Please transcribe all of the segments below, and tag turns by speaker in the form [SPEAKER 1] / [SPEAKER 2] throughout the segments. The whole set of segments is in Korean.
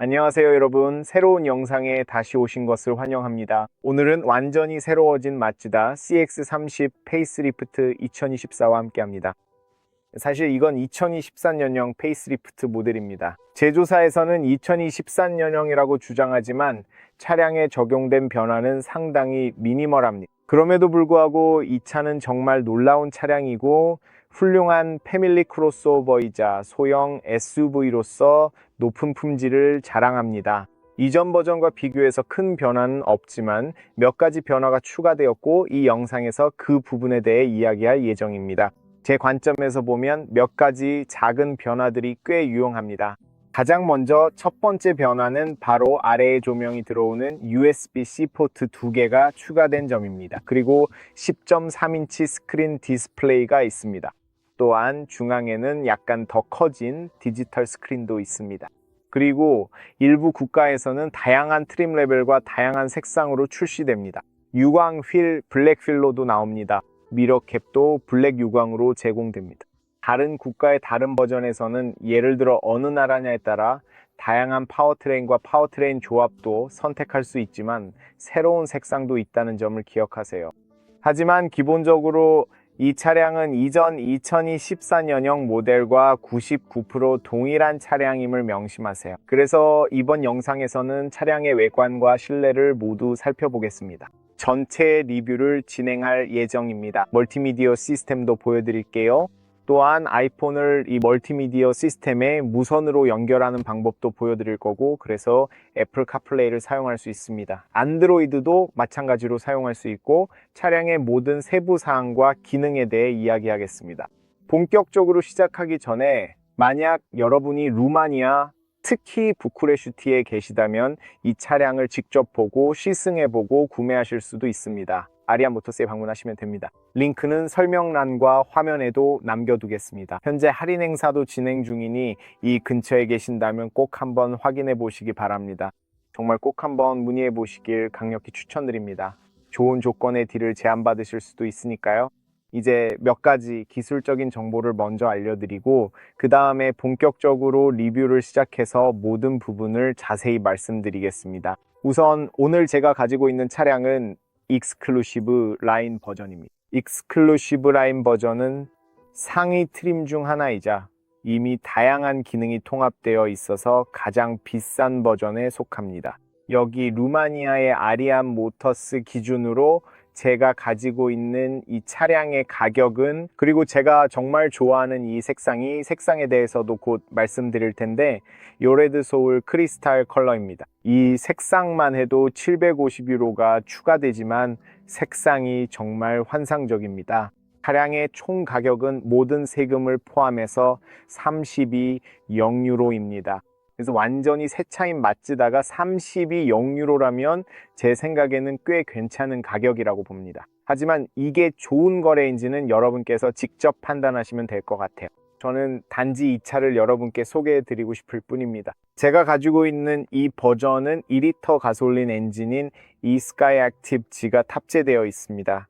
[SPEAKER 1] 안녕하세요 여러분. 새로운 영상에 다시 오신 것을 환영합니다. 오늘은 완전히 새로워진 마츠다 CX-30 페이스리프트 2024와 함께합니다. 사실 이건 2023년형 페이스리프트 모델입니다. 제조사에서는 2023년형이라고 주장하지만 차량에 적용된 변화는 상당히 미니멀합니다. 그럼에도 불구하고 이 차는 정말 놀라운 차량이고 훌륭한 패밀리 크로스오버이자 소형 SUV로서 높은 품질을 자랑합니다. 이전 버전과 비교해서 큰 변화는 없지만 몇 가지 변화가 추가되었고 이 영상에서 그 부분에 대해 이야기할 예정입니다. 제 관점에서 보면 몇 가지 작은 변화들이 꽤 유용합니다. 가장 먼저 첫 번째 변화는 바로 아래에 조명이 들어오는 USB-C 포트 2개가 추가된 점입니다. 그리고 10.3인치 스크린 디스플레이가 있습니다. 또한 중앙에는 약간 더 커진 디지털 스크린도 있습니다. 그리고 일부 국가에서는 다양한 트림 레벨과 다양한 색상으로 출시됩니다. 유광 휠, 블랙 휠로도 나옵니다. 미러캡도 블랙 유광으로 제공됩니다. 다른 국가의 다른 버전에서는 예를 들어 어느 나라냐에 따라 다양한 파워트레인과 파워트레인 조합도 선택할 수 있지만 새로운 색상도 있다는 점을 기억하세요. 하지만 기본적으로 이 차량은 이전 2024년형 모델과 99% 동일한 차량임을 명심하세요. 그래서 이번 영상에서는 차량의 외관과 실내를 모두 살펴보겠습니다. 전체 리뷰를 진행할 예정입니다. 멀티미디어 시스템도 보여드릴게요. 또한 아이폰을 이 멀티미디어 시스템에 무선으로 연결하는 방법도 보여드릴 거고, 그래서 애플 카플레이를 사용할 수 있습니다. 안드로이드도 마찬가지로 사용할 수 있고 차량의 모든 세부 사항과 기능에 대해 이야기하겠습니다. 본격적으로 시작하기 전에 만약 여러분이 루마니아, 특히 부쿠레슈티에 계시다면 이 차량을 직접 보고 시승해보고 구매하실 수도 있습니다. 아리안 모터스에 방문하시면 됩니다. 링크는 설명란과 화면에도 남겨두겠습니다. 현재 할인 행사도 진행 중이니 이 근처에 계신다면 꼭 한번 확인해 보시기 바랍니다. 정말 꼭 한번 문의해 보시길 강력히 추천드립니다. 좋은 조건의 딜을 제안받으실 수도 있으니까요. 이제 몇 가지 기술적인 정보를 먼저 알려드리고 그 다음에 본격적으로 리뷰를 시작해서 모든 부분을 자세히 말씀드리겠습니다. 우선 오늘 제가 가지고 있는 차량은 익스클루시브 라인 버전입니다. 익스클루시브 라인 버전은 상위 트림 중 하나이자 이미 다양한 기능이 통합되어 있어서 가장 비싼 버전에 속합니다. 여기 루마니아의 아리안 모터스 기준으로 제가 가지고 있는 이 차량의 가격은, 그리고 제가 정말 좋아하는 이 색상에 대해서도 곧 말씀드릴 텐데, 요레드 소울 크리스탈 컬러입니다. 이 색상만 해도 750유로가 추가되지만 색상이 정말 환상적입니다. 차량의 총 가격은 모든 세금을 포함해서 32,000유로입니다. 그래서 완전히 새 차인 마츠다가 32,000유로라면 제 생각에는 꽤 괜찮은 가격이라고 봅니다. 하지만 이게 좋은 거래인지는 여러분께서 직접 판단하시면 될 것 같아요. 저는 단지 이 차를 여러분께 소개해 드리고 싶을 뿐입니다. 제가 가지고 있는 이 버전은 2리터 가솔린 엔진인 eSky Active G가 탑재되어 있습니다.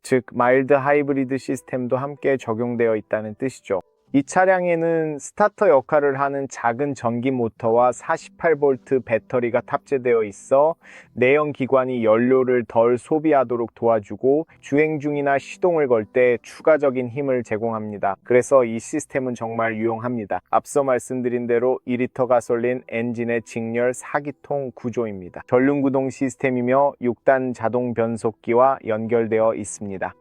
[SPEAKER 1] 즉 마일드 하이브리드 시스템도 함께 적용되어 있다는 뜻이죠. 이 차량에는 스타터 역할을 하는 작은 전기 모터와 48V 배터리가 탑재되어 있어 내연 기관이 연료를 덜 소비하도록 도와주고 주행 중이나 시동을 걸 때 추가적인 힘을 제공합니다. 그래서 이 시스템은 정말 유용합니다. 앞서 말씀드린 대로 2리터 가솔린 엔진의 직렬 4기통 구조입니다. 전륜구동 시스템이며 6단 자동 변속기와 연결되어 있습니다.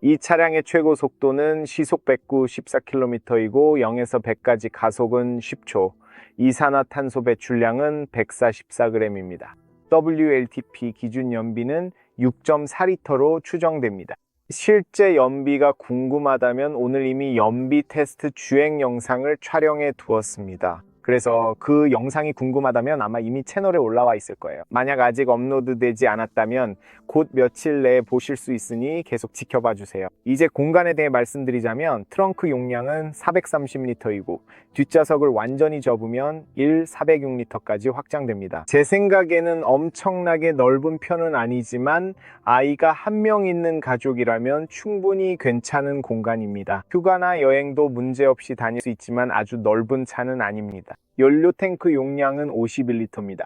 [SPEAKER 1] 이 차량의 최고 속도는 시속 109 14km이고 0에서 100까지 가속은 10초, 이산화탄소 배출량은 144g입니다. WLTP 기준 연비는 6.4리터로 추정됩니다. 실제 연비가 궁금하다면 오늘 이미 연비 테스트 주행 영상을 촬영해 두었습니다. 그래서 그 영상이 궁금하다면 아마 이미 채널에 올라와 있을 거예요. 만약 아직 업로드되지 않았다면 곧 며칠 내에 보실 수 있으니 계속 지켜봐 주세요. 이제 공간에 대해 말씀드리자면 트렁크 용량은 430리터이고 뒷좌석을 완전히 접으면 406리터까지 확장됩니다. 제 생각에는 엄청나게 넓은 편은 아니지만 아이가 한 명 있는 가족이라면 충분히 괜찮은 공간입니다. 휴가나 여행도 문제없이 다닐 수 있지만 아주 넓은 차는 아닙니다. 연료 탱크 용량은 51리터입니다.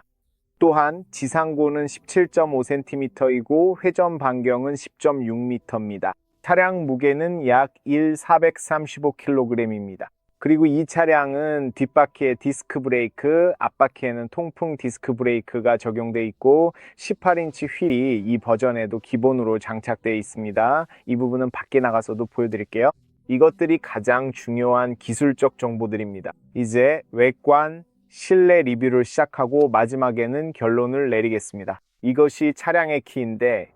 [SPEAKER 1] 또한 지상고는 17.5cm이고 회전 반경은 10.6m입니다. 차량 무게는 약 435kg입니다. 그리고 이 차량은 뒷바퀴에 디스크 브레이크, 앞바퀴에는 통풍 디스크 브레이크가 적용되어 있고 18인치 휠이 이 버전에도 기본으로 장착되어 있습니다. 이 부분은 밖에 나가서도 보여드릴게요. 이것들이 가장 중요한 기술적 정보들입니다. 이제 외관, 실내 리뷰를 시작하고 마지막에는 결론을 내리겠습니다. 이것이 차량의 키인데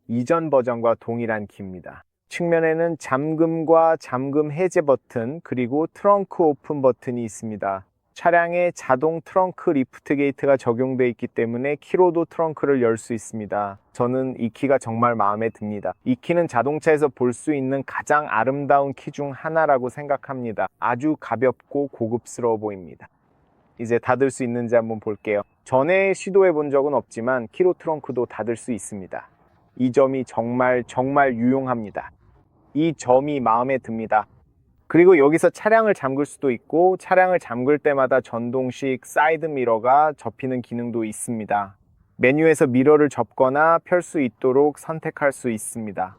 [SPEAKER 1] 이전 버전과 동일한 키입니다. 측면에는 잠금과 잠금 해제 버튼, 그리고 트렁크 오픈 버튼이 있습니다. 차량에 자동 트렁크 리프트 게이트가 적용되어 있기 때문에 키로도 트렁크를 열 수 있습니다. 저는 이 키가 정말 마음에 듭니다. 이 키는 자동차에서 볼 수 있는 가장 아름다운 키 중 하나라고 생각합니다. 아주 가볍고 고급스러워 보입니다. 이제 닫을 수 있는지 한번 볼게요. 전에 시도해 본 적은 없지만 키로 트렁크도 닫을 수 있습니다. 이 점이 정말 유용합니다. 이 점이 마음에 듭니다. 그리고 여기서 차량을 잠글 수도 있고 차량을 잠글 때마다 전동식 사이드 미러가 접히는 기능도 있습니다. 메뉴에서 미러를 접거나 펼 수 있도록 선택할 수 있습니다.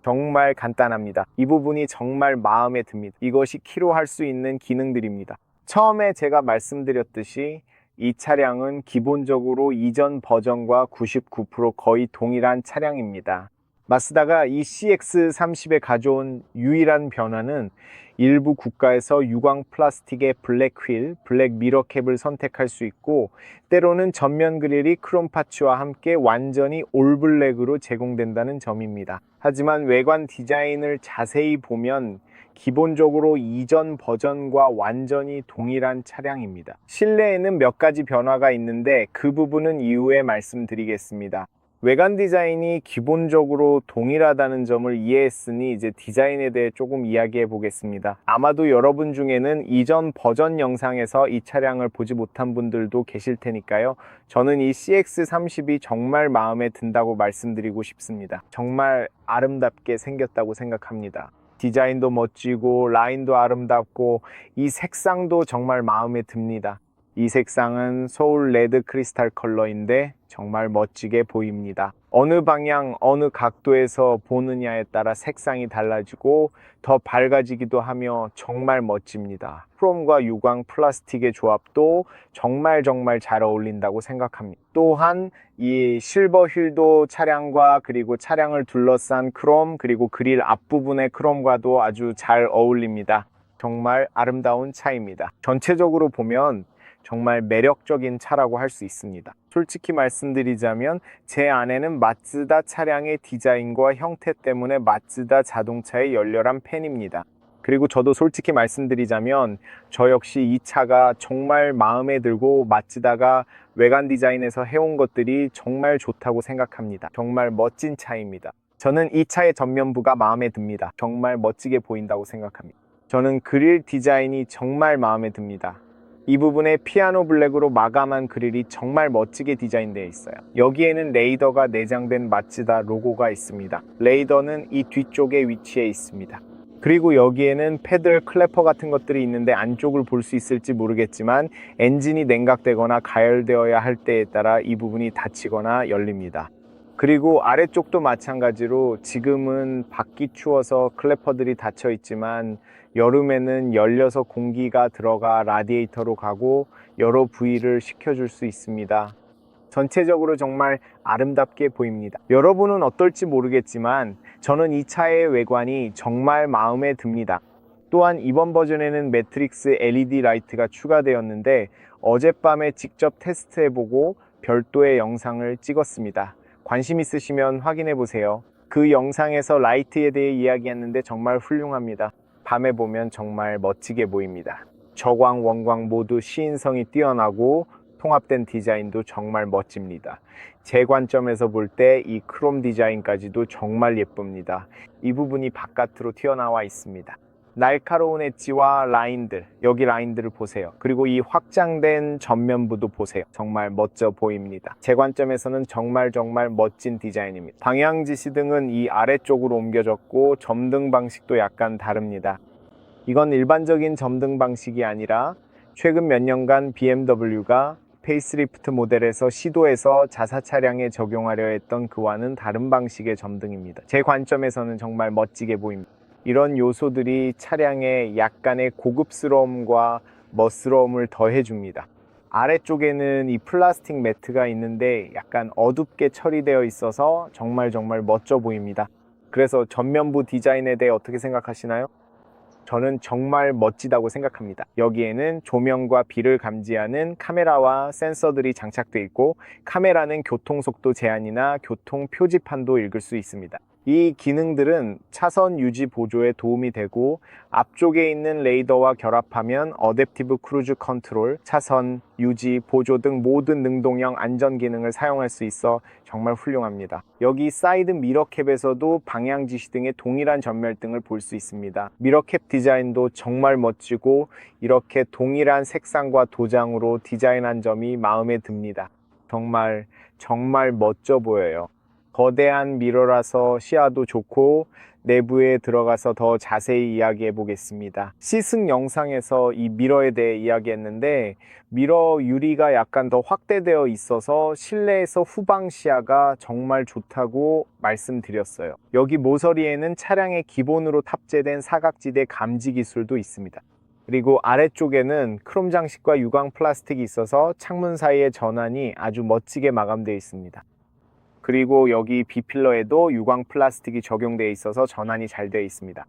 [SPEAKER 1] 정말 간단합니다. 이 부분이 정말 마음에 듭니다. 이것이 키로 할 수 있는 기능들입니다. 처음에 제가 말씀드렸듯이 이 차량은 기본적으로 이전 버전과 99% 거의 동일한 차량입니다. 마쓰다가 이 CX-30에 가져온 유일한 변화는 일부 국가에서 유광 플라스틱의 블랙 휠, 블랙 미러 캡을 선택할 수 있고 때로는 전면 그릴이 크롬 파츠와 함께 완전히 올블랙으로 제공된다는 점입니다. 하지만 외관 디자인을 자세히 보면 기본적으로 이전 버전과 완전히 동일한 차량입니다. 실내에는 몇 가지 변화가 있는데 그 부분은 이후에 말씀드리겠습니다. 외관 디자인이 기본적으로 동일하다는 점을 이해했으니 이제 디자인에 대해 조금 이야기해 보겠습니다. 아마도 여러분 중에는 이전 버전 영상에서 이 차량을 보지 못한 분들도 계실 테니까요. 저는 이 CX-30이 정말 마음에 든다고 말씀드리고 싶습니다. 정말 아름답게 생겼다고 생각합니다. 디자인도 멋지고 라인도 아름답고 이 색상도 정말 마음에 듭니다. 이 색상은 소울 레드 크리스탈 컬러인데 정말 멋지게 보입니다. 어느 방향, 어느 각도에서 보느냐에 따라 색상이 달라지고 더 밝아지기도 하며 정말 멋집니다. 크롬과 유광 플라스틱의 조합도 정말 잘 어울린다고 생각합니다. 또한 이 실버 휠도 차량과 그리고 차량을 둘러싼 크롬 그리고 그릴 앞부분의 크롬과도 아주 잘 어울립니다. 정말 아름다운 차입니다. 전체적으로 보면 정말 매력적인 차라고 할 수 있습니다. 솔직히 말씀드리자면 제 아내는 마츠다 차량의 디자인과 형태 때문에 마츠다 자동차의 열렬한 팬입니다. 그리고 저도 솔직히 말씀드리자면 저 역시 이 차가 정말 마음에 들고 마츠다가 외관 디자인에서 해온 것들이 정말 좋다고 생각합니다. 정말 멋진 차입니다. 저는 이 차의 전면부가 마음에 듭니다. 정말 멋지게 보인다고 생각합니다. 저는 그릴 디자인이 정말 마음에 듭니다. 이 부분에 피아노 블랙으로 마감한 그릴이 정말 멋지게 디자인되어 있어요. 여기에는 레이더가 내장된 마츠다 로고가 있습니다. 레이더는 이 뒤쪽에 위치해 있습니다. 그리고 여기에는 패들 클래퍼 같은 것들이 있는데 안쪽을 볼 수 있을지 모르겠지만 엔진이 냉각되거나 가열되어야 할 때에 따라 이 부분이 닫히거나 열립니다. 그리고 아래쪽도 마찬가지로 지금은 밖이 추워서 클래퍼들이 닫혀 있지만 여름에는 열려서 공기가 들어가 라디에이터로 가고 여러 부위를 식혀줄 수 있습니다. 전체적으로 정말 아름답게 보입니다. 여러분은 어떨지 모르겠지만 저는 이 차의 외관이 정말 마음에 듭니다. 또한 이번 버전에는 매트릭스 LED 라이트가 추가되었는데 어젯밤에 직접 테스트해보고 별도의 영상을 찍었습니다. 관심 있으시면 확인해 보세요. 그 영상에서 라이트에 대해 이야기했는데 정말 훌륭합니다. 밤에 보면 정말 멋지게 보입니다. 저광, 원광 모두 시인성이 뛰어나고 통합된 디자인도 정말 멋집니다. 제 관점에서 볼 때 이 크롬 디자인까지도 정말 예쁩니다. 이 부분이 바깥으로 튀어나와 있습니다. 날카로운 엣지와 라인들, 여기 라인들을 보세요. 그리고 이 확장된 전면부도 보세요. 정말 멋져 보입니다. 제 관점에서는 정말 멋진 디자인입니다. 방향 지시등은 이 아래쪽으로 옮겨졌고 점등 방식도 약간 다릅니다. 이건 일반적인 점등 방식이 아니라 최근 몇 년간 BMW가 페이스리프트 모델에서 시도해서 자사 차량에 적용하려 했던 그와는 다른 방식의 점등입니다. 제 관점에서는 정말 멋지게 보입니다. 이런 요소들이 차량에 약간의 고급스러움과 멋스러움을 더해줍니다. 아래쪽에는 이 플라스틱 매트가 있는데 약간 어둡게 처리되어 있어서 정말 멋져 보입니다. 그래서 전면부 디자인에 대해 어떻게 생각하시나요? 저는 정말 멋지다고 생각합니다. 여기에는 조명과 비를 감지하는 카메라와 센서들이 장착되어 있고, 카메라는 교통속도 제한이나 교통 표지판도 읽을 수 있습니다. 이 기능들은 차선 유지 보조에 도움이 되고, 앞쪽에 있는 레이더와 결합하면 어댑티브 크루즈 컨트롤, 차선 유지 보조 등 모든 능동형 안전 기능을 사용할 수 있어 정말 훌륭합니다. 여기 사이드 미러캡에서도 방향 지시 등의 동일한 전멸등을 볼 수 있습니다. 미러캡 디자인도 정말 멋지고, 이렇게 동일한 색상과 도장으로 디자인한 점이 마음에 듭니다. 정말 멋져 보여요. 거대한 미러라서 시야도 좋고, 내부에 들어가서 더 자세히 이야기해 보겠습니다. 시승 영상에서 이 미러에 대해 이야기했는데, 미러 유리가 약간 더 확대되어 있어서 실내에서 후방 시야가 정말 좋다고 말씀드렸어요. 여기 모서리에는 차량의 기본으로 탑재된 사각지대 감지 기술도 있습니다. 그리고 아래쪽에는 크롬 장식과 유광 플라스틱이 있어서 창문 사이의 전환이 아주 멋지게 마감되어 있습니다. 그리고 여기 B필러에도 유광 플라스틱이 적용되어 있어서 전환이 잘 되어 있습니다.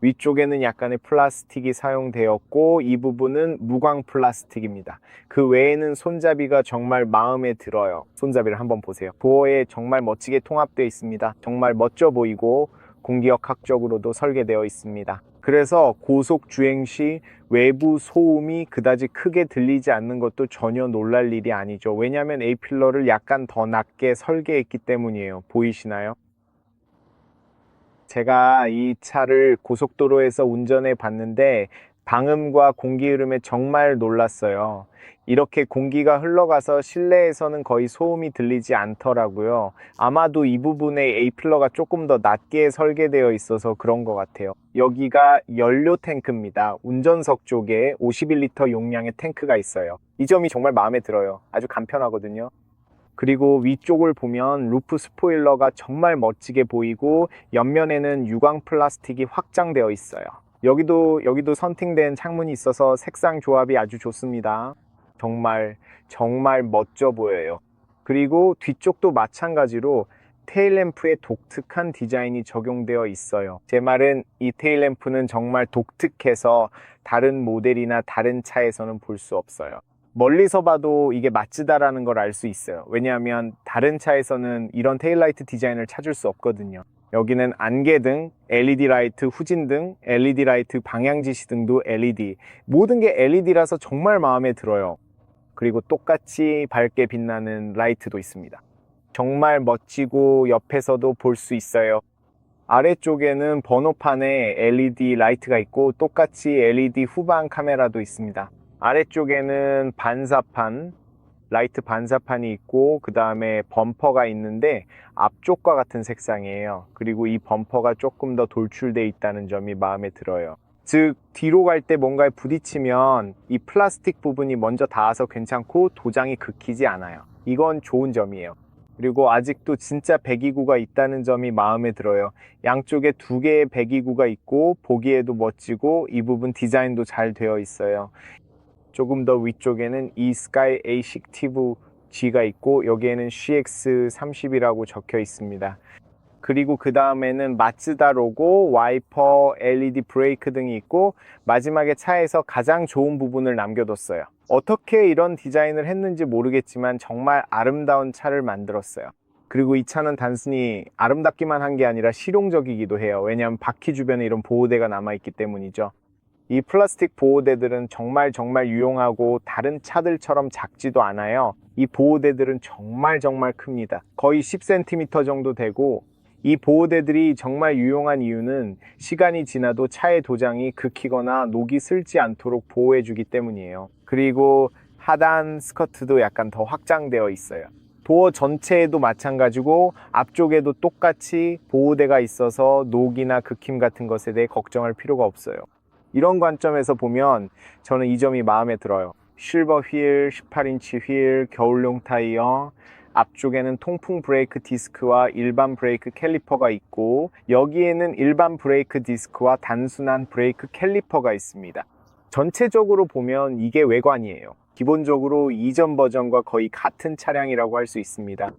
[SPEAKER 1] 위쪽에는 약간의 플라스틱이 사용되었고, 이 부분은 무광 플라스틱입니다. 그 외에는 손잡이가 정말 마음에 들어요. 손잡이를 한번 보세요. 도어에 정말 멋지게 통합되어 있습니다. 정말 멋져 보이고 공기역학적으로도 설계되어 있습니다. 그래서 고속 주행 시 외부 소음이 그다지 크게 들리지 않는 것도 전혀 놀랄 일이 아니죠. 왜냐하면 A필러를 약간 더 낮게 설계했기 때문이에요. 보이시나요? 제가 이 차를 고속도로에서 운전해 봤는데 방음과 공기 흐름에 정말 놀랐어요. 이렇게 공기가 흘러가서 실내에서는 거의 소음이 들리지 않더라고요. 아마도 이 부분에 A필러가 조금 더 낮게 설계되어 있어서 그런 것 같아요. 여기가 연료 탱크입니다. 운전석 쪽에 51리터 용량의 탱크가 있어요. 이 점이 정말 마음에 들어요. 아주 간편하거든요. 그리고 위쪽을 보면 루프 스포일러가 정말 멋지게 보이고, 옆면에는 유광 플라스틱이 확장되어 있어요. 여기도 선팅된 창문이 있어서 색상 조합이 아주 좋습니다. 정말 멋져 보여요. 그리고 뒤쪽도 마찬가지로 테일램프에 독특한 디자인이 적용되어 있어요. 제 말은 이 테일램프는 정말 독특해서 다른 모델이나 다른 차에서는 볼 수 없어요. 멀리서 봐도 이게 마츠다라는 걸 알 수 있어요. 왜냐하면 다른 차에서는 이런 테일라이트 디자인을 찾을 수 없거든요. 여기는 안개등, LED 라이트, 후진등, LED 라이트, 방향지시 등도 LED, 모든 게 LED라서 정말 마음에 들어요. 그리고 똑같이 밝게 빛나는 라이트도 있습니다. 정말 멋지고 옆에서도 볼 수 있어요. 아래쪽에는 번호판에 LED 라이트가 있고, 똑같이 LED 후방 카메라도 있습니다. 아래쪽에는 라이트 반사판이 있고, 그 다음에 범퍼가 있는데 앞쪽과 같은 색상이에요. 그리고 이 범퍼가 조금 더 돌출되어 있다는 점이 마음에 들어요. 즉, 뒤로 갈 때 뭔가에 부딪히면 이 플라스틱 부분이 먼저 닿아서 괜찮고 도장이 긁히지 않아요. 이건 좋은 점이에요. 그리고 아직도 진짜 배기구가 있다는 점이 마음에 들어요. 양쪽에 2개의 배기구가 있고, 보기에도 멋지고, 이 부분 디자인도 잘 되어 있어요. 조금 더 위쪽에는 eSky Active G가 있고, 여기에는 CX30이라고 적혀 있습니다. 그리고 그 다음에는 마츠다 로고, 와이퍼, LED 브레이크 등이 있고, 마지막에 차에서 가장 좋은 부분을 남겨뒀어요. 어떻게 이런 디자인을 했는지 모르겠지만 정말 아름다운 차를 만들었어요. 그리고 이 차는 단순히 아름답기만 한 게 아니라 실용적이기도 해요. 왜냐하면 바퀴 주변에 이런 보호대가 남아있기 때문이죠. 이 플라스틱 보호대들은 정말 유용하고 다른 차들처럼 작지도 않아요. 이 보호대들은 정말 큽니다. 거의 10cm 정도 되고, 이 보호대들이 정말 유용한 이유는 시간이 지나도 차의 도장이 긁히거나 녹이 슬지 않도록 보호해주기 때문이에요. 그리고 하단 스커트도 약간 더 확장되어 있어요. 도어 전체에도 마찬가지고, 앞쪽에도 똑같이 보호대가 있어서 녹이나 긁힘 같은 것에 대해 걱정할 필요가 없어요. 이런 관점에서 보면 저는 이 점이 마음에 들어요. 실버 휠, 18인치 휠, 겨울용 타이어, 앞쪽에는 통풍 브레이크 디스크와 일반 브레이크 캘리퍼가 있고 여기에는 일반 브레이크 디스크와 단순한 브레이크 캘리퍼가 있습니다. 전체적으로 보면 이게 외관이에요. 기본적으로 이전 버전과 거의 같은 차량이라고 할 수 있습니다.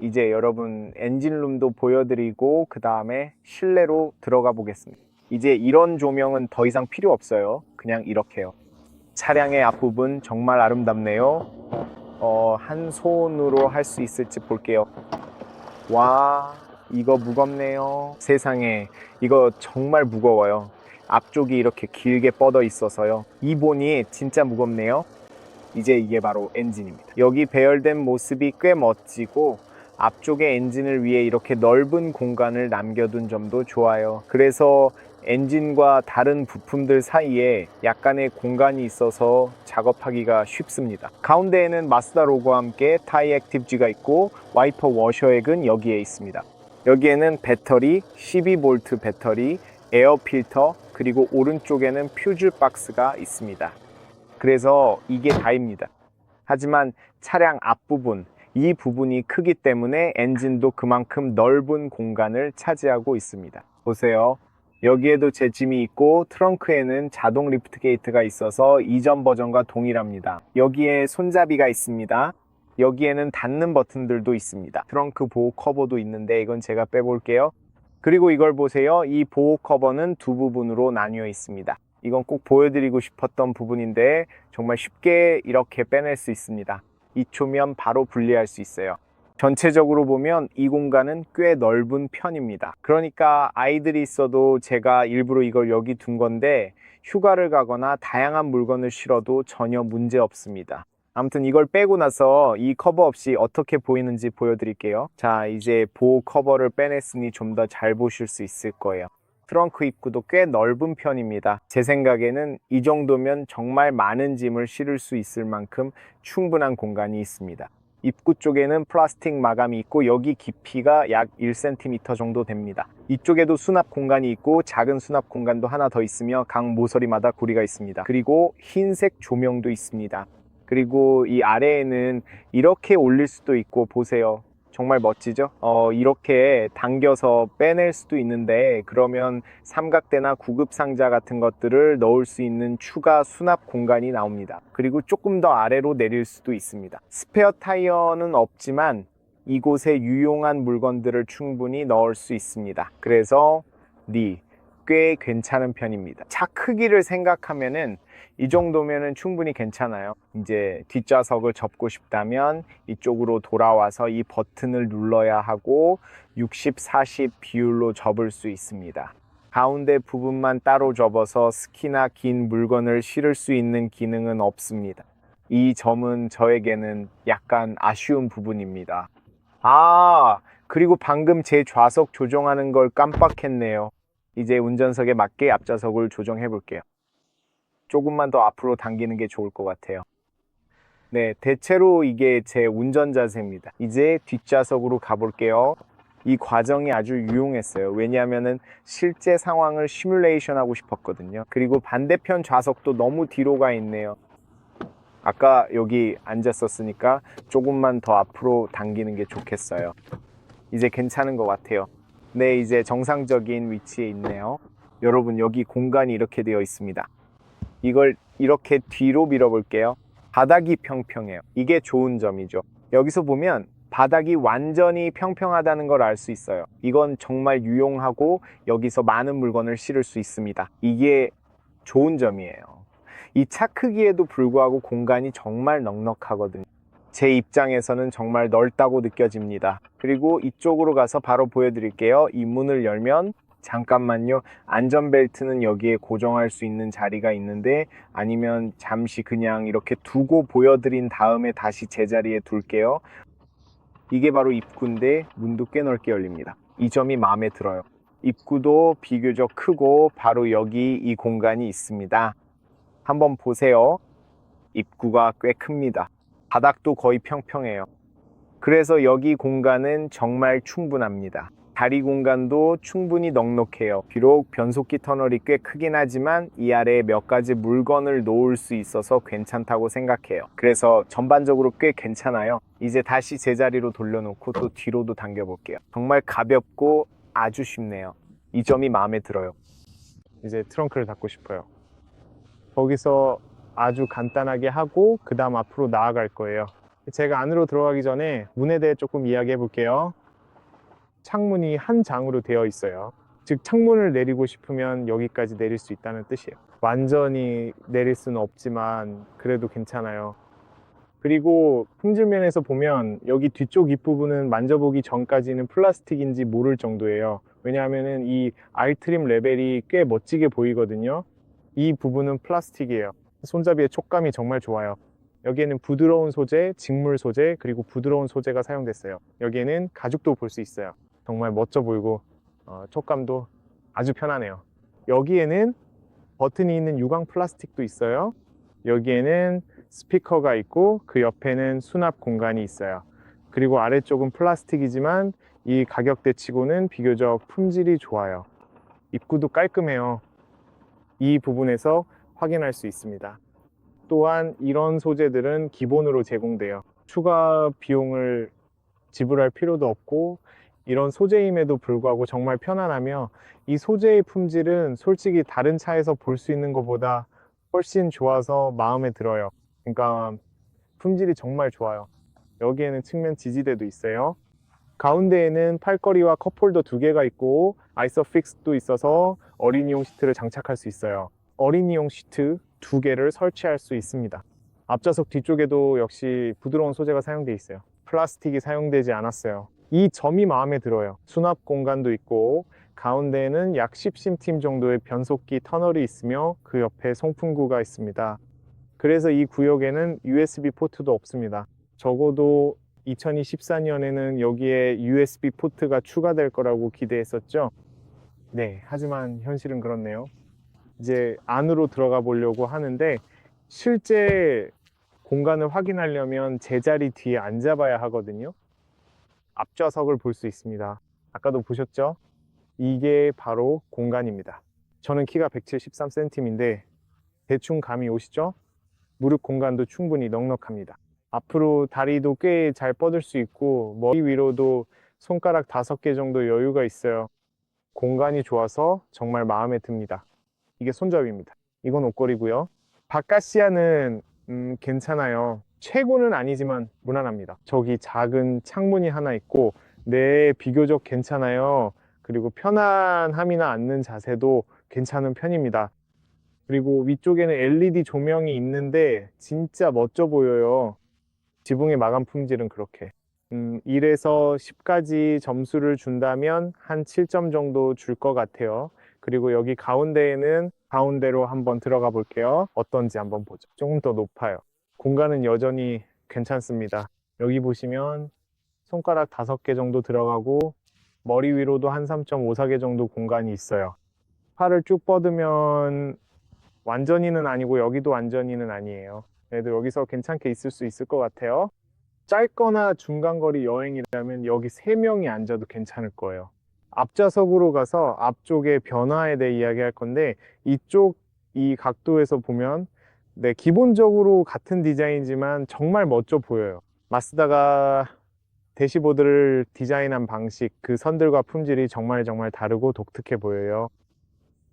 [SPEAKER 1] 이제 여러분 엔진룸도 보여드리고 그 다음에 실내로 들어가 보겠습니다. 이제 이런 조명은 더 이상 필요 없어요. 그냥 이렇게요. 차량의 앞부분 정말 아름답네요. 한 손으로 할 수 있을지 볼게요. 와, 이거 무겁네요. 세상에, 이거 정말 무거워요. 앞쪽이 이렇게 길게 뻗어 있어서요. 이 본이 진짜 무겁네요. 이제 이게 바로 엔진입니다. 여기 배열된 모습이 꽤 멋지고 앞쪽에 엔진을 위해 이렇게 넓은 공간을 남겨둔 점도 좋아요. 그래서 엔진과 다른 부품들 사이에 약간의 공간이 있어서 작업하기가 쉽습니다. 가운데에는 마쓰다 로고와 함께 타이 액티브지가 있고 와이퍼 워셔액은 여기에 있습니다. 여기에는 배터리, 12V 배터리, 에어 필터, 그리고 오른쪽에는 퓨즈 박스가 있습니다. 그래서 이게 다입니다. 하지만 차량 앞부분, 이 부분이 크기 때문에 엔진도 그만큼 넓은 공간을 차지하고 있습니다. 보세요. 여기에도 재짐이 있고 트렁크에는 자동 리프트 게이트가 있어서 이전 버전과 동일합니다. 여기에 손잡이가 있습니다. 여기에는 닫는 버튼들도 있습니다. 트렁크 보호 커버도 있는데 이건 제가 빼볼게요. 그리고 이걸 보세요. 이 보호 커버는 두 부분으로 나뉘어 있습니다. 이건 꼭 보여드리고 싶었던 부분인데 정말 쉽게 이렇게 빼낼 수 있습니다. 2초면 바로 분리할 수 있어요. 전체적으로 보면 이 공간은 꽤 넓은 편입니다. 그러니까 아이들이 있어도 제가 일부러 이걸 여기 둔 건데 휴가를 가거나 다양한 물건을 실어도 전혀 문제 없습니다. 아무튼 이걸 빼고 나서 이 커버 없이 어떻게 보이는지 보여드릴게요. 자, 이제 보호 커버를 빼냈으니 좀 더 잘 보실 수 있을 거예요. 트렁크 입구도 꽤 넓은 편입니다. 제 생각에는 이 정도면 정말 많은 짐을 실을 수 있을 만큼 충분한 공간이 있습니다. 입구 쪽에는 플라스틱 마감이 있고 여기 깊이가 약 1cm 정도 됩니다. 이쪽에도 수납 공간이 있고 작은 수납 공간도 하나 더 있으며 각 모서리마다 고리가 있습니다. 그리고 흰색 조명도 있습니다. 그리고 이 아래에는 이렇게 올릴 수도 있고 보세요. 정말 멋지죠? 이렇게 당겨서 빼낼 수도 있는데 그러면 삼각대나 구급 상자 같은 것들을 넣을 수 있는 추가 수납 공간이 나옵니다. 그리고 조금 더 아래로 내릴 수도 있습니다. 스페어 타이어는 없지만 이곳에 유용한 물건들을 충분히 넣을 수 있습니다. 그래서 꽤 괜찮은 편입니다. 차 크기를 생각하면은 이 정도면은 충분히 괜찮아요. 이제 뒷좌석을 접고 싶다면 이쪽으로 돌아와서 이 버튼을 눌러야 하고 60-40 비율로 접을 수 있습니다. 가운데 부분만 따로 접어서 스키나 긴 물건을 실을 수 있는 기능은 없습니다. 이 점은 저에게는 약간 아쉬운 부분입니다. 그리고 방금 제 좌석 조정하는 걸 깜빡했네요. 이제 운전석에 맞게 앞좌석을 조정해 볼게요. 조금만 더 앞으로 당기는 게 좋을 것 같아요. 네, 대체로 이게 제 운전 자세입니다. 이제 뒷좌석으로 가볼게요. 이 과정이 아주 유용했어요. 왜냐하면 실제 상황을 시뮬레이션 하고 싶었거든요. 그리고 반대편 좌석도 너무 뒤로 가 있네요. 아까 여기 앉았었으니까 조금만 더 앞으로 당기는 게 좋겠어요. 이제 괜찮은 것 같아요. 네, 이제 정상적인 위치에 있네요. 여러분, 여기 공간이 이렇게 되어 있습니다. 이걸 이렇게 뒤로 밀어볼게요. 바닥이 평평해요. 이게 좋은 점이죠. 여기서 보면 바닥이 완전히 평평하다는 걸 알 수 있어요. 이건 정말 유용하고 여기서 많은 물건을 실을 수 있습니다. 이게 좋은 점이에요. 이 차 크기에도 불구하고 공간이 정말 넉넉하거든요. 제 입장에서는 정말 넓다고 느껴집니다. 그리고 이쪽으로 가서 바로 보여드릴게요. 이 문을 열면 잠깐만요. 안전벨트는 여기에 고정할 수 있는 자리가 있는데 아니면 잠시 그냥 이렇게 두고 보여드린 다음에 다시 제자리에 둘게요. 이게 바로 입구인데 문도 꽤 넓게 열립니다. 이 점이 마음에 들어요. 입구도 비교적 크고 바로 여기 이 공간이 있습니다. 한번 보세요. 입구가 꽤 큽니다. 바닥도 거의 평평해요. 그래서 여기 공간은 정말 충분합니다. 다리 공간도 충분히 넉넉해요. 비록 변속기 터널이 꽤 크긴 하지만 이 아래에 몇 가지 물건을 놓을 수 있어서 괜찮다고 생각해요. 그래서 전반적으로 꽤 괜찮아요. 이제 다시 제자리로 돌려놓고 또 뒤로도 당겨 볼게요. 정말 가볍고 아주 쉽네요. 이 점이 마음에 들어요. 이제 트렁크를 닫고 싶어요. 거기서 아주 간단하게 하고 그 다음 앞으로 나아갈 거예요. 제가 안으로 들어가기 전에 문에 대해 조금 이야기해 볼게요. 창문이 한 장으로 되어 있어요. 즉 창문을 내리고 싶으면 여기까지 내릴 수 있다는 뜻이에요. 완전히 내릴 수는 없지만 그래도 괜찮아요. 그리고 품질면에서 보면 여기 뒤쪽 윗부분은 만져보기 전까지는 플라스틱인지 모를 정도예요. 왜냐하면 이 R트림 레벨이 꽤 멋지게 보이거든요. 이 부분은 플라스틱이에요. 손잡이의 촉감이 정말 좋아요. 여기에는 부드러운 소재, 직물 소재, 그리고 부드러운 소재가 사용됐어요. 여기에는 가죽도 볼 수 있어요. 정말 멋져 보이고 촉감도 아주 편하네요. 여기에는 버튼이 있는 유광 플라스틱도 있어요. 여기에는 스피커가 있고 그 옆에는 수납 공간이 있어요. 그리고 아래쪽은 플라스틱이지만 이 가격대 치고는 비교적 품질이 좋아요. 입구도 깔끔해요. 이 부분에서 확인할 수 있습니다. 또한 이런 소재들은 기본으로 제공돼요. 추가 비용을 지불할 필요도 없고 이런 소재임에도 불구하고 정말 편안하며 이 소재의 품질은 솔직히 다른 차에서 볼 수 있는 것보다 훨씬 좋아서 마음에 들어요. 그러니까 품질이 정말 좋아요. 여기에는 측면 지지대도 있어요. 가운데에는 팔걸이와 컵홀더 2개가 있고 아이서픽스도 있어서 어린이용 시트를 장착할 수 있어요. 어린이용 시트 2개를 설치할 수 있습니다. 앞좌석 뒤쪽에도 역시 부드러운 소재가 사용되어 있어요. 플라스틱이 사용되지 않았어요. 이 점이 마음에 들어요. 수납 공간도 있고 가운데에는 약 10cm 정도의 변속기 터널이 있으며 그 옆에 송풍구가 있습니다. 그래서 이 구역에는 USB 포트도 없습니다. 적어도 2024년에는 여기에 USB 포트가 추가될 거라고 기대했었죠. 네, 하지만 현실은 그렇네요. 이제 안으로 들어가 보려고 하는데 실제 공간을 확인하려면 제자리 뒤에 앉아봐야 하거든요. 앞좌석을 볼 수 있습니다. 아까도 보셨죠? 이게 바로 공간입니다. 저는 키가 173cm인데 대충 감이 오시죠? 무릎 공간도 충분히 넉넉합니다. 앞으로 다리도 꽤 잘 뻗을 수 있고 머리 위로도 손가락 5개 정도 여유가 있어요. 공간이 좋아서 정말 마음에 듭니다. 이게 손잡이입니다. 이건 옷걸이고요. 바깥 시야는 괜찮아요. 최고는 아니지만 무난합니다. 저기 작은 창문이 하나 있고 네, 비교적 괜찮아요. 그리고 편안함이나 앉는 자세도 괜찮은 편입니다. 그리고 위쪽에는 LED 조명이 있는데 진짜 멋져 보여요. 지붕의 마감 품질은 그렇게 1에서 10까지 점수를 준다면 한 7점 정도 줄 것 같아요. 그리고 여기 가운데에는 가운데로 한번 들어가 볼게요. 어떤지 한번 보죠. 조금 더 높아요. 공간은 여전히 괜찮습니다. 여기 보시면 손가락 5개 정도 들어가고 머리 위로도 한 3.54개 정도 공간이 있어요. 팔을 쭉 뻗으면 완전히는 아니고 여기도 완전히는 아니에요. 그래도 여기서 괜찮게 있을 수 있을 것 같아요. 짧거나 중간거리 여행이라면 여기 3명이 앉아도 괜찮을 거예요. 앞좌석으로 가서 앞쪽의 변화에 대해 이야기할 건데 이쪽 이 각도에서 보면 네, 기본적으로 같은 디자인이지만 정말 멋져 보여요. 마쓰다가 대시보드를 디자인한 방식, 그 선들과 품질이 정말 다르고 독특해 보여요.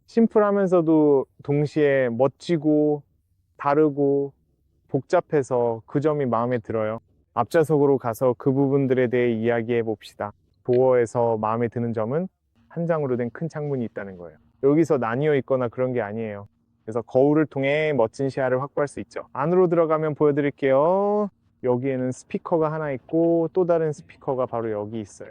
[SPEAKER 1] 심플하면서도 동시에 멋지고 다르고 복잡해서 그 점이 마음에 들어요. 앞좌석으로 가서 그 부분들에 대해 이야기해 봅시다. 도어에서 마음에 드는 점은 한 장으로 된 큰 창문이 있다는 거예요. 여기서 나뉘어 있거나 그런 게 아니에요. 그래서 거울을 통해 멋진 시야를 확보할 수 있죠. 안으로 들어가면 보여드릴게요. 여기에는 스피커가 하나 있고 또 다른 스피커가 바로 여기 있어요.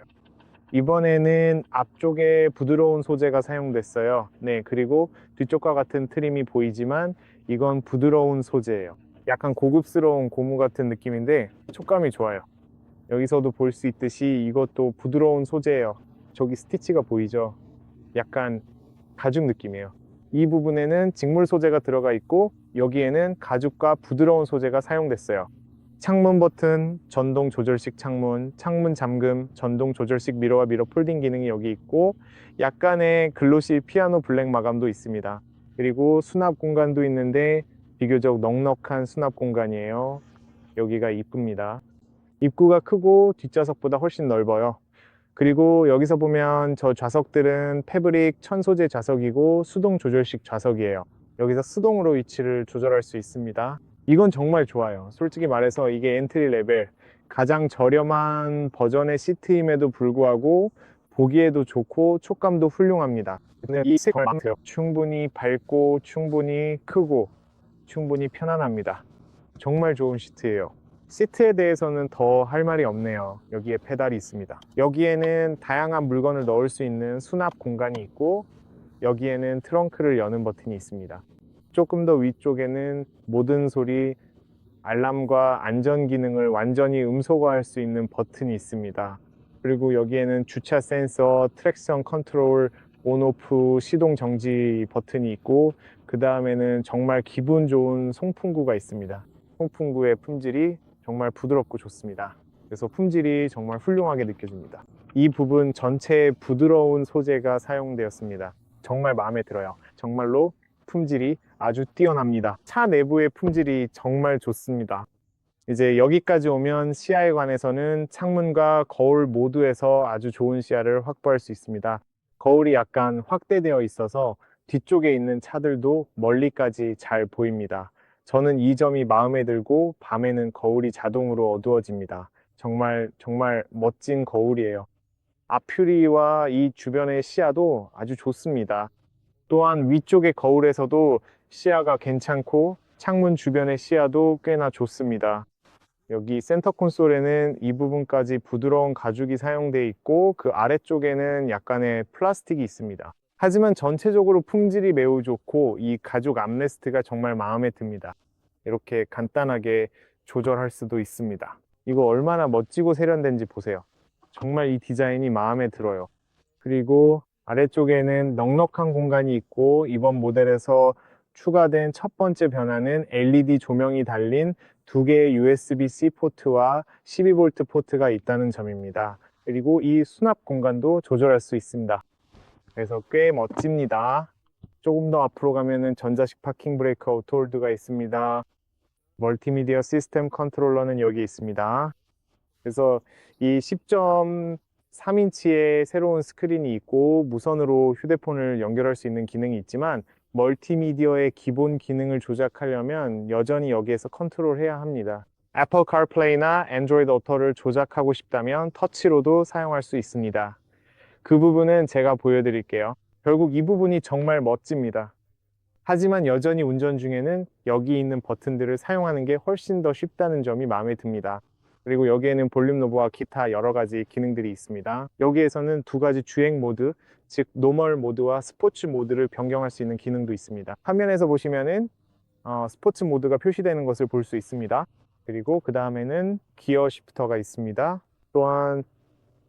[SPEAKER 1] 이번에는 앞쪽에 부드러운 소재가 사용됐어요. 네, 그리고 뒤쪽과 같은 트림이 보이지만 이건 부드러운 소재예요. 약간 고급스러운 고무 같은 느낌인데 촉감이 좋아요. 여기서도 볼 수 있듯이 이것도 부드러운 소재예요. 저기 스티치가 보이죠? 약간 가죽 느낌이에요. 이 부분에는 직물 소재가 들어가 있고 여기에는 가죽과 부드러운 소재가 사용됐어요. 창문 버튼, 전동 조절식 창문, 창문 잠금, 전동 조절식 미러와 미러 폴딩 기능이 여기 있고 약간의 글로시 피아노 블랙 마감도 있습니다. 그리고 수납 공간도 있는데 비교적 넉넉한 수납 공간이에요. 여기가 이쁩니다. 입구가 크고 뒷좌석보다 훨씬 넓어요. 그리고 여기서 보면 저 좌석들은 패브릭 천소재 좌석이고 수동 조절식 좌석이에요. 여기서 수동으로 위치를 조절할 수 있습니다. 이건 정말 좋아요. 솔직히 말해서 이게 엔트리 레벨 가장 저렴한 버전의 시트임에도 불구하고 보기에도 좋고 촉감도 훌륭합니다. 이 색깔 마음에 들어요. 충분히 밝고 충분히 크고 충분히 편안합니다. 정말 좋은 시트예요. 시트에 대해서는 더 할 말이 없네요. 여기에 페달이 있습니다. 여기에는 다양한 물건을 넣을 수 있는 수납 공간이 있고 여기에는 트렁크를 여는 버튼이 있습니다. 조금 더 위쪽에는 모든 소리, 알람과 안전 기능을 완전히 음소거할 수 있는 버튼이 있습니다. 그리고 여기에는 주차 센서, 트랙션 컨트롤, 온오프, 시동 정지 버튼이 있고 그 다음에는 정말 기분 좋은 송풍구가 있습니다. 송풍구의 품질이 정말 부드럽고 좋습니다. 그래서 품질이 정말 훌륭하게 느껴집니다. 이 부분 전체에 부드러운 소재가 사용되었습니다. 정말 마음에 들어요. 정말로 품질이 아주 뛰어납니다. 차 내부의 품질이 정말 좋습니다. 이제 여기까지 오면 시야에 관해서는 창문과 거울 모두에서 아주 좋은 시야를 확보할 수 있습니다. 거울이 약간 확대되어 있어서 뒤쪽에 있는 차들도 멀리까지 잘 보입니다. 저는 이 점이 마음에 들고 밤에는 거울이 자동으로 어두워집니다. 정말 멋진 거울이에요. 앞유리와 이 주변의 시야도 아주 좋습니다. 또한 위쪽의 거울에서도 시야가 괜찮고 창문 주변의 시야도 꽤나 좋습니다. 여기 센터 콘솔에는 이 부분까지 부드러운 가죽이 사용되어 있고 그 아래쪽에는 약간의 플라스틱이 있습니다. 하지만 전체적으로 품질이 매우 좋고 이 가죽 암레스트가 정말 마음에 듭니다. 이렇게 간단하게 조절할 수도 있습니다. 이거 얼마나 멋지고 세련된지 보세요. 정말 이 디자인이 마음에 들어요. 그리고 아래쪽에는 넉넉한 공간이 있고 이번 모델에서 추가된 첫 번째 변화는 LED 조명이 달린 두 개의 USB-C 포트와 12V 포트가 있다는 점입니다. 그리고 이 수납 공간도 조절할 수 있습니다. 그래서 꽤 멋집니다. 조금 더 앞으로 가면은 전자식 파킹 브레이크 오토홀드가 있습니다. 멀티미디어 시스템 컨트롤러는 여기 있습니다. 그래서 이 10.3인치의 새로운 스크린이 있고 무선으로 휴대폰을 연결할 수 있는 기능이 있지만 멀티미디어의 기본 기능을 조작하려면 여전히 여기에서 컨트롤해야 합니다. 애플 카플레이나 안드로이드 오토를 조작하고 싶다면 터치로도 사용할 수 있습니다. 그 부분은 제가 보여드릴게요. 결국 이 부분이 정말 멋집니다. 하지만 여전히 운전 중에는 여기 있는 버튼들을 사용하는 게 훨씬 더 쉽다는 점이 마음에 듭니다. 그리고 여기에는 볼륨 노브와 기타 여러 가지 기능들이 있습니다. 여기에서는 두 가지 주행 모드, 즉 노멀 모드와 스포츠 모드를 변경할 수 있는 기능도 있습니다. 화면에서 보시면은 스포츠 모드가 표시되는 것을 볼 수 있습니다. 그리고 그 다음에는 기어 시프터가 있습니다. 또한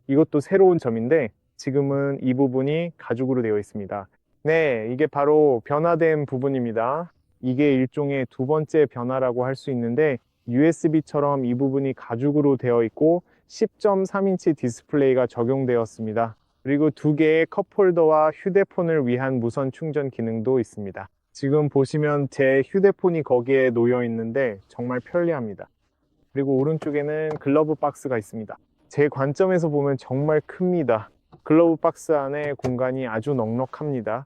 [SPEAKER 1] 이것도 새로운 점인데 지금은 이 부분이 가죽으로 되어 있습니다. 네, 이게 바로 변화된 부분입니다. 이게 일종의 두 번째 변화라고 할 수 있는데 USB처럼 이 부분이 가죽으로 되어 있고 10.3인치 디스플레이가 적용되었습니다. 그리고 두 개의 컵홀더와 휴대폰을 위한 무선 충전 기능도 있습니다. 지금 보시면 제 휴대폰이 거기에 놓여 있는데 정말 편리합니다. 그리고 오른쪽에는 글러브 박스가 있습니다. 제 관점에서 보면 정말 큽니다. 글러브 박스 안에 공간이 아주 넉넉합니다.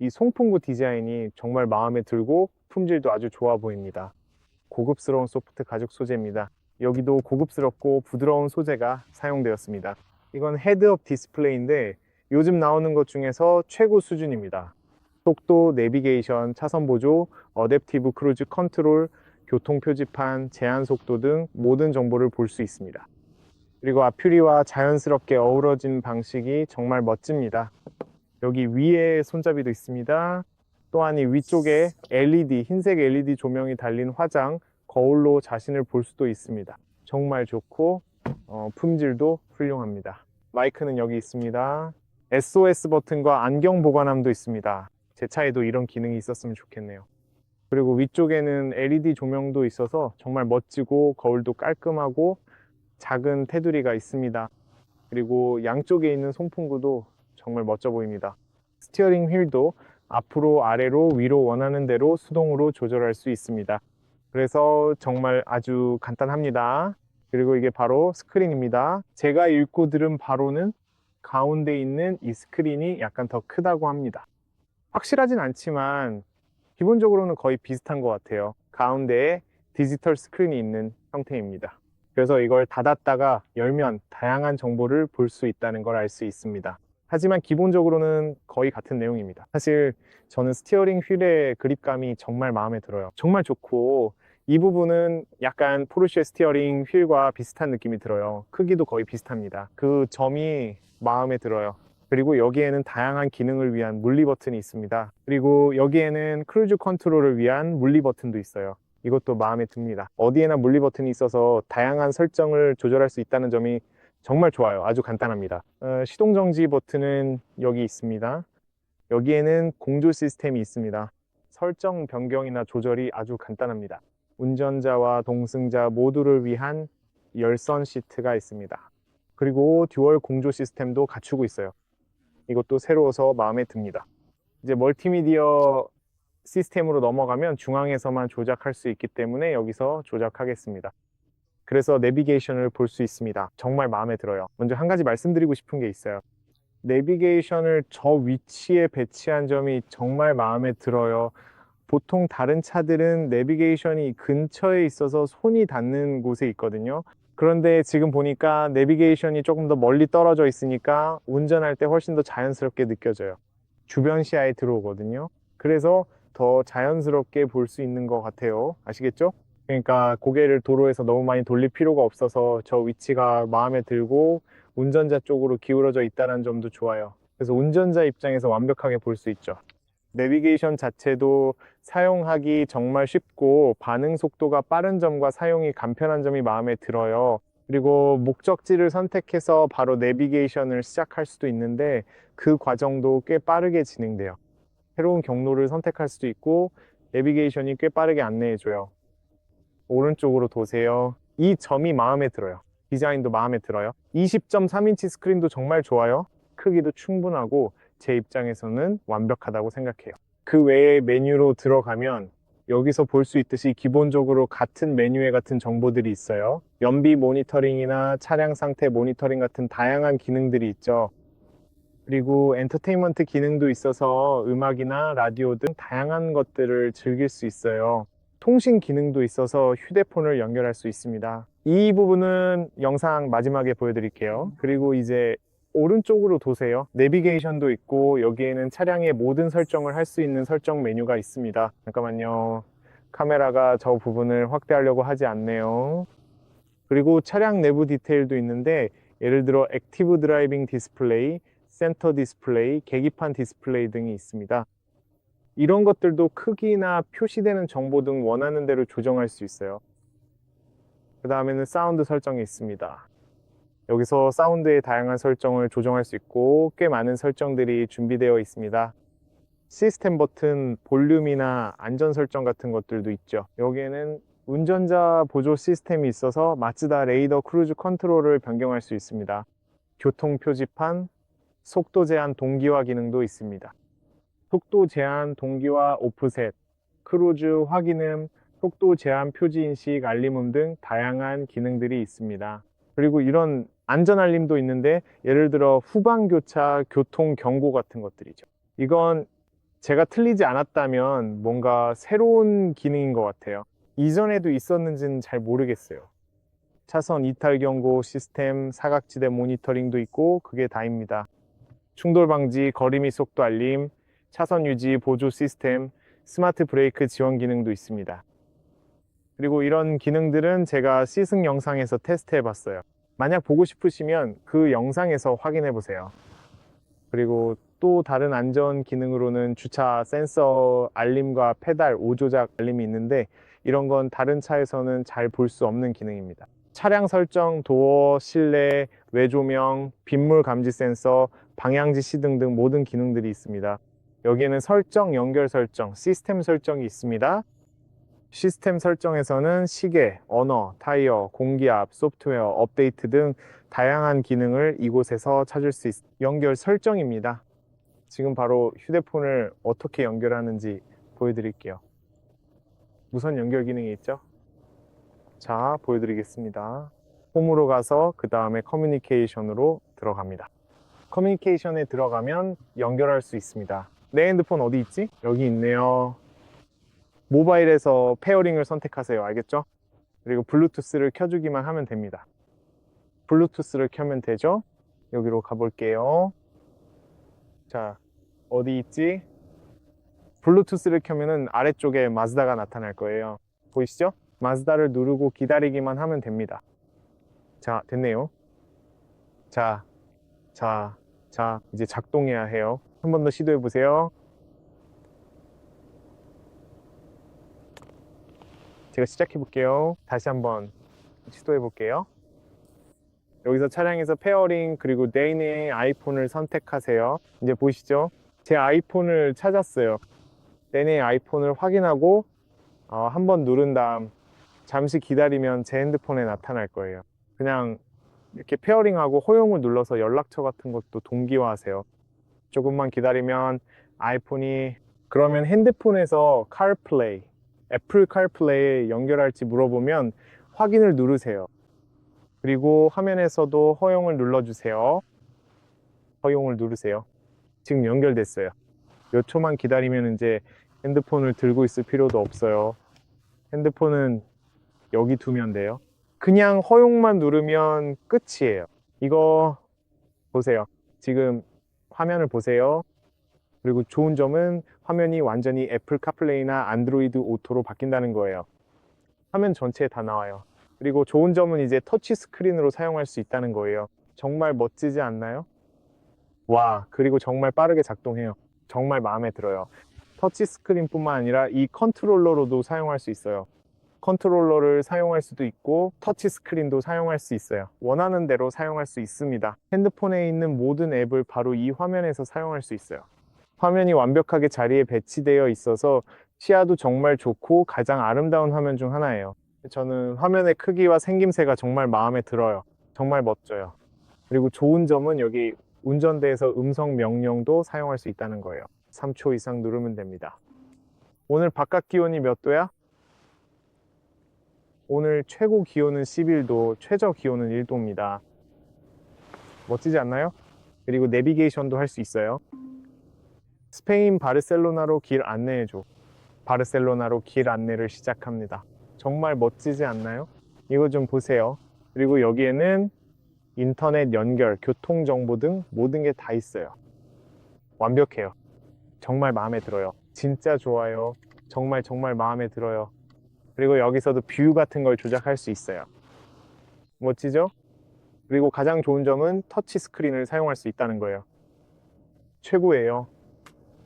[SPEAKER 1] 이 송풍구 디자인이 정말 마음에 들고 품질도 아주 좋아 보입니다. 고급스러운 소프트 가죽 소재입니다. 여기도 고급스럽고 부드러운 소재가 사용되었습니다. 이건 헤드업 디스플레이인데 요즘 나오는 것 중에서 최고 수준입니다. 속도, 내비게이션, 차선 보조, 어댑티브 크루즈 컨트롤, 교통 표지판, 제한 속도 등 모든 정보를 볼 수 있습니다. 그리고 앞유리와 자연스럽게 어우러진 방식이 정말 멋집니다. 여기 위에 손잡이도 있습니다. 또한 이 위쪽에 LED, 흰색 LED 조명이 달린 화장, 거울로 자신을 볼 수도 있습니다. 정말 좋고 품질도 훌륭합니다. 마이크는 여기 있습니다. SOS 버튼과 안경 보관함도 있습니다. 제 차에도 이런 기능이 있었으면 좋겠네요. 그리고 위쪽에는 LED 조명도 있어서 정말 멋지고 거울도 깔끔하고 작은 테두리가 있습니다. 그리고 양쪽에 있는 송풍구도 정말 멋져 보입니다. 스티어링 휠도 앞으로 아래로 위로 원하는 대로 수동으로 조절할 수 있습니다. 그래서 정말 아주 간단합니다. 그리고 이게 바로 스크린입니다. 제가 읽고 들은 바로는 가운데 있는 이 스크린이 약간 더 크다고 합니다. 확실하진 않지만 기본적으로는 거의 비슷한 것 같아요. 가운데에 디지털 스크린이 있는 형태입니다. 그래서 이걸 닫았다가 열면 다양한 정보를 볼 수 있다는 걸 알 수 있습니다. 하지만 기본적으로는 거의 같은 내용입니다. 사실 저는 스티어링 휠의 그립감이 정말 마음에 들어요. 정말 좋고 이 부분은 약간 포르쉐 스티어링 휠과 비슷한 느낌이 들어요. 크기도 거의 비슷합니다. 그 점이 마음에 들어요. 그리고 여기에는 다양한 기능을 위한 물리 버튼이 있습니다. 그리고 여기에는 크루즈 컨트롤을 위한 물리 버튼도 있어요. 이것도 마음에 듭니다. 어디에나 물리 버튼이 있어서 다양한 설정을 조절할 수 있다는 점이 정말 좋아요. 아주 간단합니다. 시동 정지 버튼은 여기 있습니다. 여기에는 공조 시스템이 있습니다. 설정 변경이나 조절이 아주 간단합니다. 운전자와 동승자 모두를 위한 열선 시트가 있습니다. 그리고 듀얼 공조 시스템도 갖추고 있어요. 이것도 새로워서 마음에 듭니다. 이제 멀티미디어 시스템으로 넘어가면 중앙에서만 조작할 수 있기 때문에 여기서 조작하겠습니다. 그래서 내비게이션을 볼 수 있습니다. 정말 마음에 들어요. 먼저 한 가지 말씀드리고 싶은 게 있어요. 내비게이션을 저 위치에 배치한 점이 정말 마음에 들어요. 보통 다른 차들은 내비게이션이 근처에 있어서 손이 닿는 곳에 있거든요. 그런데 지금 보니까 내비게이션이 조금 더 멀리 떨어져 있으니까 운전할 때 훨씬 더 자연스럽게 느껴져요. 주변 시야에 들어오거든요. 그래서 더 자연스럽게 볼 수 있는 것 같아요. 아시겠죠? 그러니까 고개를 도로에서 너무 많이 돌릴 필요가 없어서 저 위치가 마음에 들고 운전자 쪽으로 기울어져 있다는 점도 좋아요. 그래서 운전자 입장에서 완벽하게 볼 수 있죠. 내비게이션 자체도 사용하기 정말 쉽고 반응 속도가 빠른 점과 사용이 간편한 점이 마음에 들어요. 그리고 목적지를 선택해서 바로 내비게이션을 시작할 수도 있는데 그 과정도 꽤 빠르게 진행돼요. 새로운 경로를 선택할 수도 있고 내비게이션이 꽤 빠르게 안내해줘요. 오른쪽으로 도세요. 이 점이 마음에 들어요. 디자인도 마음에 들어요. 20.3인치 스크린도 정말 좋아요. 크기도 충분하고 제 입장에서는 완벽하다고 생각해요. 그 외에 메뉴로 들어가면 여기서 볼 수 있듯이 기본적으로 같은 메뉴에 같은 정보들이 있어요. 연비 모니터링이나 차량 상태 모니터링 같은 다양한 기능들이 있죠. 그리고 엔터테인먼트 기능도 있어서 음악이나 라디오 등 다양한 것들을 즐길 수 있어요. 통신 기능도 있어서 휴대폰을 연결할 수 있습니다. 이 부분은 영상 마지막에 보여드릴게요. 그리고 이제 오른쪽으로 도세요. 내비게이션도 있고 여기에는 차량의 모든 설정을 할 수 있는 설정 메뉴가 있습니다. 잠깐만요. 카메라가 저 부분을 확대하려고 하지 않네요. 그리고 차량 내부 디테일도 있는데 예를 들어 액티브 드라이빙 디스플레이, 센터 디스플레이, 계기판 디스플레이 등이 있습니다. 이런 것들도 크기나 표시되는 정보 등 원하는 대로 조정할 수 있어요. 그 다음에는 사운드 설정이 있습니다. 여기서 사운드의 다양한 설정을 조정할 수 있고 꽤 많은 설정들이 준비되어 있습니다. 시스템 버튼, 볼륨이나 안전 설정 같은 것들도 있죠. 여기에는 운전자 보조 시스템이 있어서 마츠다 레이더 크루즈 컨트롤을 변경할 수 있습니다. 교통 표지판, 속도 제한 동기화 기능도 있습니다. 속도 제한 동기화 오프셋, 크루즈 확인음, 속도 제한 표지 인식 알림음 등 다양한 기능들이 있습니다. 그리고 이런 안전 알림도 있는데 예를 들어 후방 교차 교통 경고 같은 것들이죠. 이건 제가 틀리지 않았다면 뭔가 새로운 기능인 것 같아요. 이전에도 있었는지는 잘 모르겠어요. 차선 이탈 경고 시스템, 사각지대 모니터링도 있고 그게 다입니다. 충돌 방지, 거리 및 속도 알림, 차선 유지 보조 시스템, 스마트 브레이크 지원 기능도 있습니다. 그리고 이런 기능들은 제가 시승 영상에서 테스트해 봤어요. 만약 보고 싶으시면 그 영상에서 확인해 보세요. 그리고 또 다른 안전 기능으로는 주차 센서 알림과 페달 5조작 알림이 있는데 이런 건 다른 차에서는 잘 볼 수 없는 기능입니다. 차량 설정, 도어, 실내, 외조명, 빗물 감지 센서, 방향지 시등 등 모든 기능들이 있습니다. 여기에는 설정, 연결 설정, 시스템 설정이 있습니다. 시스템 설정에서는 시계, 언어, 타이어, 공기압, 소프트웨어, 업데이트 등 다양한 기능을 이곳에서 찾을 수 있습니다. 연결 설정입니다. 지금 바로 휴대폰을 어떻게 연결하는지 보여드릴게요. 무선 연결 기능이 있죠? 자, 보여드리겠습니다. 홈으로 가서 그 다음에 커뮤니케이션으로 들어갑니다. 커뮤니케이션에 들어가면 연결할 수 있습니다. 내 핸드폰 어디 있지? 여기 있네요. 모바일에서 페어링을 선택하세요. 알겠죠? 그리고 블루투스를 켜주기만 하면 됩니다. 블루투스를 켜면 되죠? 여기로 가볼게요. 자, 어디 있지? 블루투스를 켜면은 아래쪽에 마즈다가 나타날 거예요. 보이시죠? 마즈다를 누르고 기다리기만 하면 됩니다. 자, 됐네요. 자, 이제 작동해야 해요. 한 번 더 시도해 보세요. 제가 시작해 볼게요. 다시 한번 시도해 볼게요. 여기서 차량에서 페어링 그리고 내내 아이폰을 선택하세요. 이제 보이시죠? 제 아이폰을 찾았어요. 내내 아이폰을 확인하고 한 번 누른 다음 잠시 기다리면 제 핸드폰에 나타날 거예요. 그냥 이렇게 페어링하고 허용을 눌러서 연락처 같은 것도 동기화하세요. 조금만 기다리면 아이폰이 그러면 핸드폰에서 카플레이, 애플 카플레이에 연결할지 물어보면 확인을 누르세요. 그리고 화면에서도 허용을 눌러주세요. 허용을 누르세요. 지금 연결됐어요. 몇 초만 기다리면 이제 핸드폰을 들고 있을 필요도 없어요. 핸드폰은 여기 두면 돼요. 그냥 허용만 누르면 끝이에요. 이거 보세요. 지금 화면을 보세요. 그리고 좋은 점은 화면이 완전히 애플 카플레이나 안드로이드 오토로 바뀐다는 거예요. 화면 전체에 다 나와요. 그리고 좋은 점은 이제 터치 스크린으로 사용할 수 있다는 거예요. 정말 멋지지 않나요? 와, 그리고 정말 빠르게 작동해요. 정말 마음에 들어요. 터치 스크린뿐만 아니라 이 컨트롤러로도 사용할 수 있어요. 컨트롤러를 사용할 수도 있고 터치 스크린도 사용할 수 있어요. 원하는 대로 사용할 수 있습니다. 핸드폰에 있는 모든 앱을 바로 이 화면에서 사용할 수 있어요. 화면이 완벽하게 자리에 배치되어 있어서 시야도 정말 좋고 가장 아름다운 화면 중 하나예요. 저는 화면의 크기와 생김새가 정말 마음에 들어요. 정말 멋져요. 그리고 좋은 점은 여기 운전대에서 음성 명령도 사용할 수 있다는 거예요. 3초 이상 누르면 됩니다. 오늘 바깥 기온이 몇 도야? 오늘 최고 기온은 11도, 최저 기온은 1도입니다. 멋지지 않나요? 그리고 내비게이션도 할 수 있어요. 스페인 바르셀로나로 길 안내해줘. 바르셀로나로 길 안내를 시작합니다. 정말 멋지지 않나요? 이거 좀 보세요. 그리고 여기에는 인터넷 연결, 교통정보 등 모든 게 다 있어요. 완벽해요. 정말 마음에 들어요. 진짜 좋아요. 정말 마음에 들어요. 그리고 여기서도 뷰 같은 걸 조작할 수 있어요. 멋지죠? 그리고 가장 좋은 점은 터치 스크린을 사용할 수 있다는 거예요. 최고예요.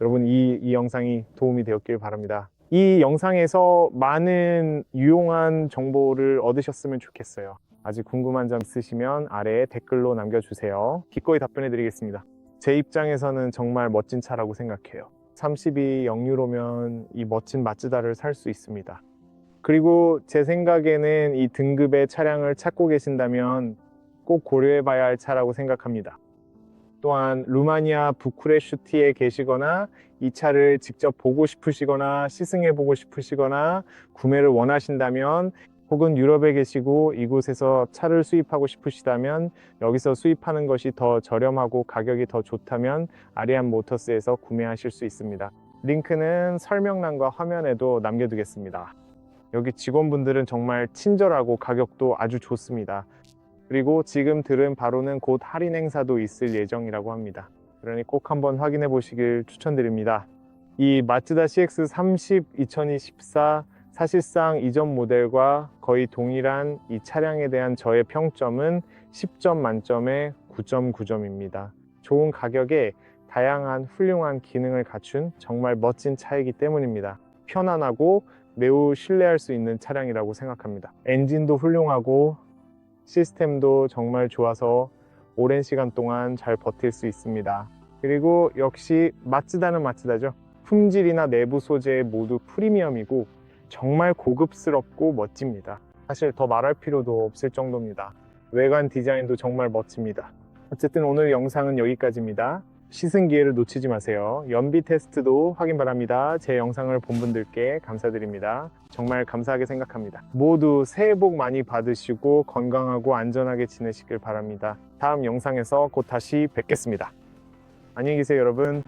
[SPEAKER 1] 여러분 이 영상이 도움이 되었길 바랍니다. 이 영상에서 많은 유용한 정보를 얻으셨으면 좋겠어요. 아직 궁금한 점 있으시면 아래에 댓글로 남겨주세요. 기꺼이 답변해 드리겠습니다. 제 입장에서는 정말 멋진 차라고 생각해요. 32 영유로면 이 멋진 마츠다를 살 수 있습니다. 그리고 제 생각에는 이 등급의 차량을 찾고 계신다면 꼭 고려해 봐야 할 차라고 생각합니다. 또한 루마니아 부쿠레슈티에 계시거나 이 차를 직접 보고 싶으시거나 시승해 보고 싶으시거나 구매를 원하신다면 혹은 유럽에 계시고 이곳에서 차를 수입하고 싶으시다면 여기서 수입하는 것이 더 저렴하고 가격이 더 좋다면 아리안 모터스에서 구매하실 수 있습니다. 링크는 설명란과 화면에도 남겨두겠습니다. 여기 직원분들은 정말 친절하고 가격도 아주 좋습니다. 그리고 지금 들은 바로는 곧 할인 행사도 있을 예정이라고 합니다. 그러니 꼭 한번 확인해 보시길 추천드립니다. 이 마츠다 CX-30 2024 사실상 이전 모델과 거의 동일한 이 차량에 대한 저의 평점은 10점 만점에 9.9점입니다. 좋은 가격에 다양한 훌륭한 기능을 갖춘 정말 멋진 차이기 때문입니다. 편안하고 매우 신뢰할 수 있는 차량이라고 생각합니다. 엔진도 훌륭하고 시스템도 정말 좋아서 오랜 시간 동안 잘 버틸 수 있습니다. 그리고 역시 마츠다는 마츠다죠. 품질이나 내부 소재 모두 프리미엄이고 정말 고급스럽고 멋집니다. 사실 더 말할 필요도 없을 정도입니다. 외관 디자인도 정말 멋집니다. 어쨌든 오늘 영상은 여기까지입니다. 시승 기회를 놓치지 마세요. 연비 테스트도 확인 바랍니다. 제 영상을 본 분들께 감사드립니다. 정말 감사하게 생각합니다. 모두 새해 복 많이 받으시고 건강하고 안전하게 지내시길 바랍니다. 다음 영상에서 곧 다시 뵙겠습니다. 안녕히 계세요, 여러분.